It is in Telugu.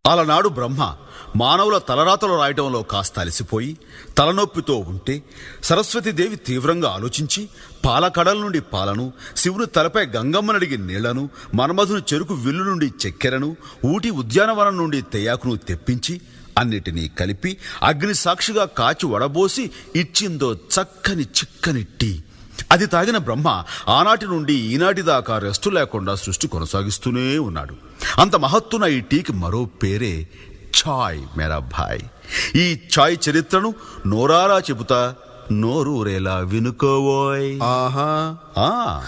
అలనాడు బ్రహ్మ మానవుల తలరాతలు రాయటంలో కాస్త అలసిపోయి తలనొప్పితో ఉంటే సరస్వతీదేవి తీవ్రంగా ఆలోచించి పాలకడల నుండి పాలను, శివుని తలపై గంగమ్మనడిగి నీళ్లను, మన్మధుని చెరుకు విల్లు నుండి చక్కెరను, ఊటి ఉద్యానవనం నుండి తెయాకును తెప్పించి అన్నిటినీ కలిపి అగ్ని సాక్షిగా కాచి వడబోసి ఇచ్చిందో చక్కని చిక్కని టీ. అది తాగిన బ్రహ్మ ఆనాటి నుండి ఈనాటి దాకా రెస్టు లేకుండా సృష్టి కొనసాగిస్తూనే ఉన్నాడు. అంత మహత్తున ఈ టీకి మరో పేరే ఛాయ్ మేరా భాయ్. ఈ ఛాయ్ చరిత్రను నోరారా చెబుతా, నోరూరేలా వినుకోవోయ్. ఆహా. ఆ